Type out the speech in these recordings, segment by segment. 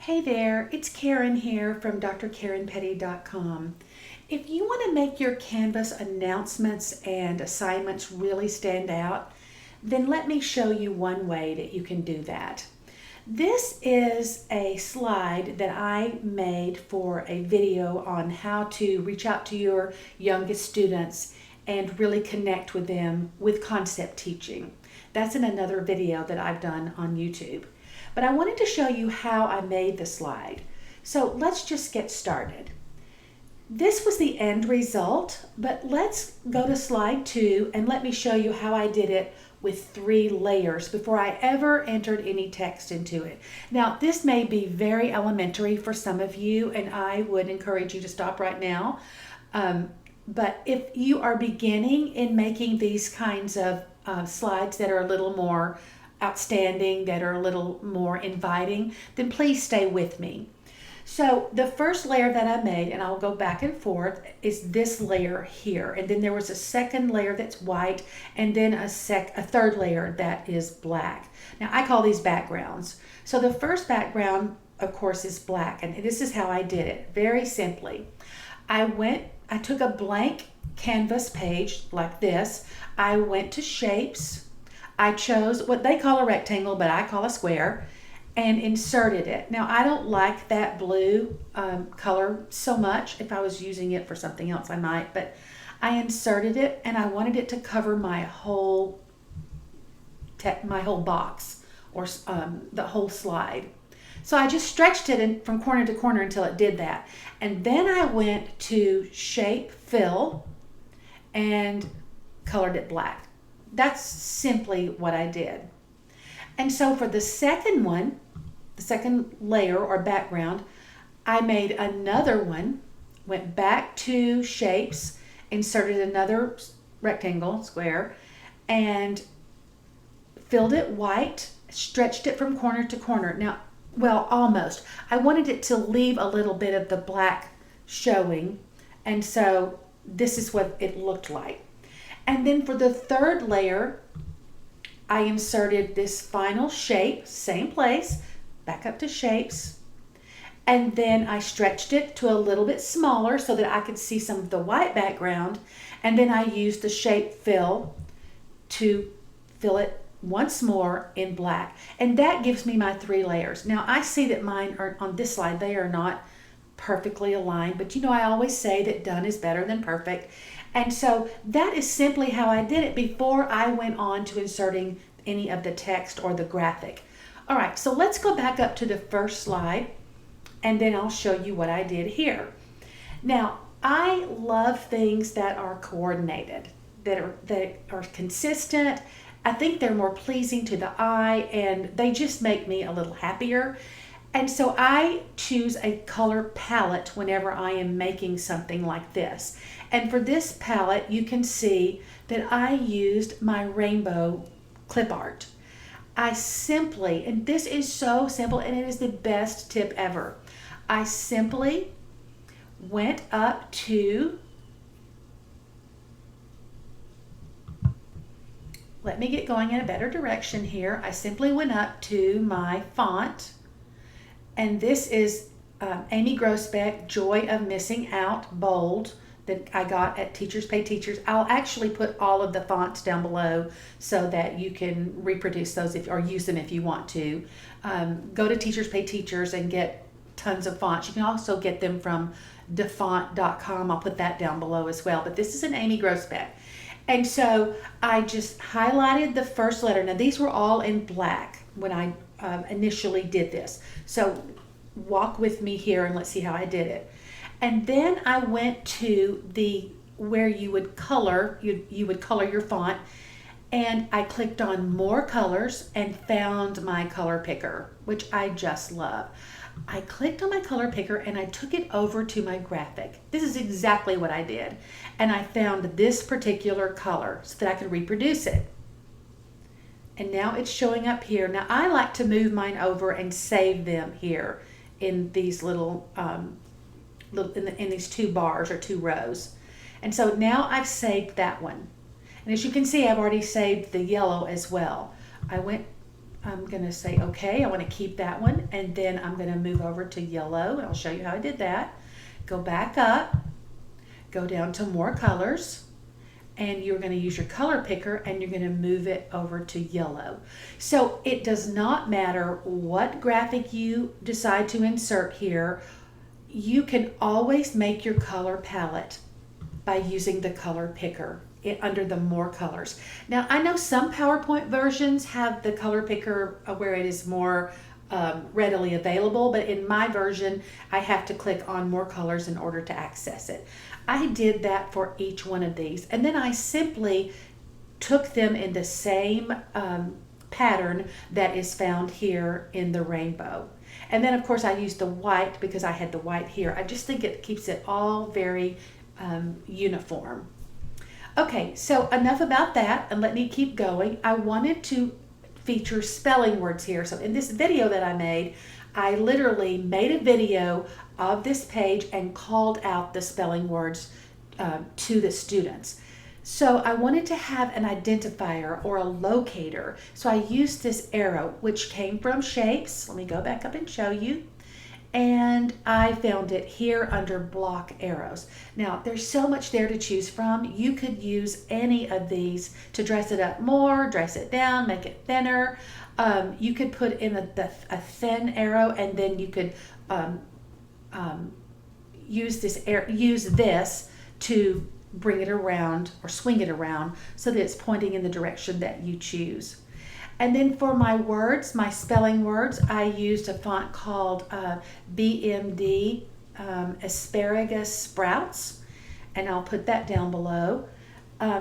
Hey there, it's Karen here from drkarenpetty.com. If you want to make your Canvas announcements and assignments really stand out, then let me show you one way that you can do that. This is a slide that I made for a video on how to reach out to your youngest students and really connect with them with concept teaching. That's in another video that I've done on YouTube. But I wanted to show you how I made the slide. So let's just get started. This was the end result, but let's go to slide 2 and let me show you how I did it with 3 layers before I ever entered any text into it. Now, this may be very elementary for some of you, and I would encourage you to stop right now. But if you are beginning in making these kinds of slides that are a little more outstanding, that are a little more inviting, then please stay with me. So the first layer that I made, and I'll go back and forth, is this layer here. And then there was a second layer that's white, and then a third layer that is black. Now I call these backgrounds. So the first background, of course, is black, and this is how I did it, very simply. I took a blank canvas page like this. I went to shapes. I chose what they call a rectangle, but I call a square, and inserted it. Now, I don't like that blue color so much. If I was using it for something else, I might, but I inserted it, and I wanted it to cover my whole box, or the whole slide. So I just stretched it from corner to corner until it did that. And then I went to Shape Fill and colored it black. That's simply what I did. And so for the second one, the second layer or background, I made another one, went back to Shapes, inserted another rectangle, square, and filled it white, stretched it from corner to corner. Now, well, almost. I wanted it to leave a little bit of the black showing, and so this is what it looked like. And then for the third layer, I inserted this final shape, same place, back up to Shapes, and then I stretched it to a little bit smaller so that I could see some of the white background, and then I used the Shape Fill to fill it once more in black. And that gives me my 3 layers. Now I see that mine are on this slide, they are not perfectly aligned, but you know I always say that done is better than perfect. And so that is simply how I did it before I went on to inserting any of the text or the graphic. All right, so let's go back up to the first slide, and then I'll show you what I did here. Now, I love things that are coordinated, that are consistent. I think they're more pleasing to the eye, and they just make me a little happier. And so I choose a color palette whenever I am making something like this. And for this palette, you can see that I used my rainbow clip art. I simply, and this is so simple, and it is the best tip ever, I simply went up to, let me get going in a better direction here. I simply went up to my font, and this is Amy Grosbeck, Joy of Missing Out Bold, that I got at Teachers Pay Teachers. I'll actually put all of the fonts down below so that you can reproduce those or use them if you want to. Go to Teachers Pay Teachers and get tons of fonts. You can also get them from defont.com. I'll put that down below as well. But this is an Amy Grosbeck. And so I just highlighted the first letter. Now these were all in black when I initially did this. So walk with me here and let's see how I did it. And then I went to where you would color, you would color your font, and I clicked on more colors and found my color picker, which I just love. I clicked on my color picker and I took it over to my graphic. This is exactly what I did. And I found this particular color so that I could reproduce it. And now it's showing up here. Now I like to move mine over and save them here in these little, in these 2 bars or 2 rows. And so now I've saved that one. And as you can see, I've already saved the yellow as well. I went I'm going to say, okay, I want to keep that one. And then I'm going to move over to yellow. And I'll show you how I did that. Go back up, go down to more colors. And you're going to use your color picker and you're going to move it over to yellow. So it does not matter what graphic you decide to insert here. You can always make your color palette by using the color picker under the more colors. Now I know some PowerPoint versions have the color picker where it is more readily available, but in my version I have to click on more colors in order to access it. I did that for each one of these, and then I simply took them in the same pattern that is found here in the rainbow. And then of course I used the white because I had the white here. I just think it keeps it all very uniform. Okay, so enough about that, and let me keep going. I wanted to feature spelling words here. So in this video that I made, I literally made a video of this page and called out the spelling words to the students. So I wanted to have an identifier or a locator. So I used this arrow, which came from Shapes. Let me go back up and show you. And I found it here under block arrows. Now there's so much there to choose from. You could use any of these to dress it up more, dress it down, make it thinner. You could put in a thin arrow, and then you could use this to bring it around or swing it around so that it's pointing in the direction that you choose. And then for my words, my spelling words, I used a font called BMD Asparagus Sprouts, and I'll put that down below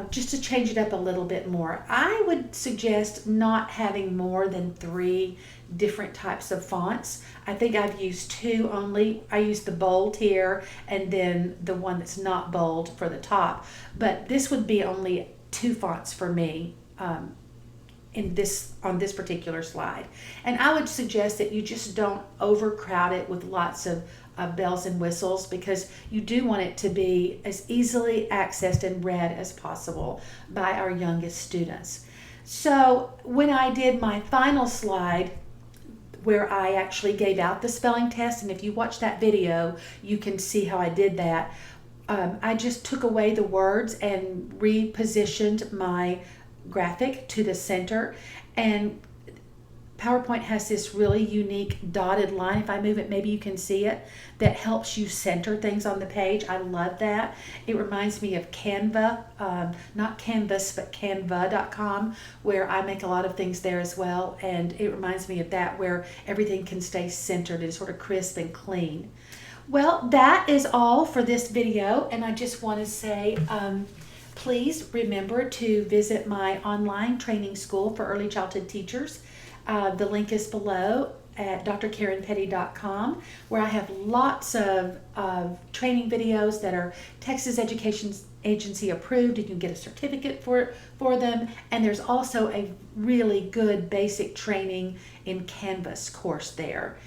just to change it up a little bit more. I would suggest not having more than 3 different types of fonts. I think I've used 2 only. I used the bold here and then the one that's not bold for the top, but this would be only 2 fonts for me on this particular slide. And I would suggest that you just don't overcrowd it with lots of bells and whistles, because you do want it to be as easily accessed and read as possible by our youngest students. So when I did my final slide, where I actually gave out the spelling test, and if you watch that video you can see how I did that, I just took away the words and repositioned my graphic to the center, and PowerPoint has this really unique dotted line. If I move it, maybe you can see it, that helps you center things on the page. I love that. It reminds me of Canva, not Canvas, but Canva.com, where I make a lot of things there as well, and it reminds me of that, where everything can stay centered and sort of crisp and clean. Well, that is all for this video, and I just want to say please remember to visit my online training school for early childhood teachers. The link is below at drkarenpetty.com, where I have lots of training videos that are Texas Education Agency approved. You can get a certificate for them, and there's also a really good basic training in Canvas course there.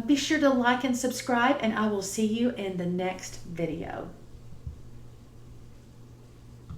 Be sure to like and subscribe, and I will see you in the next video.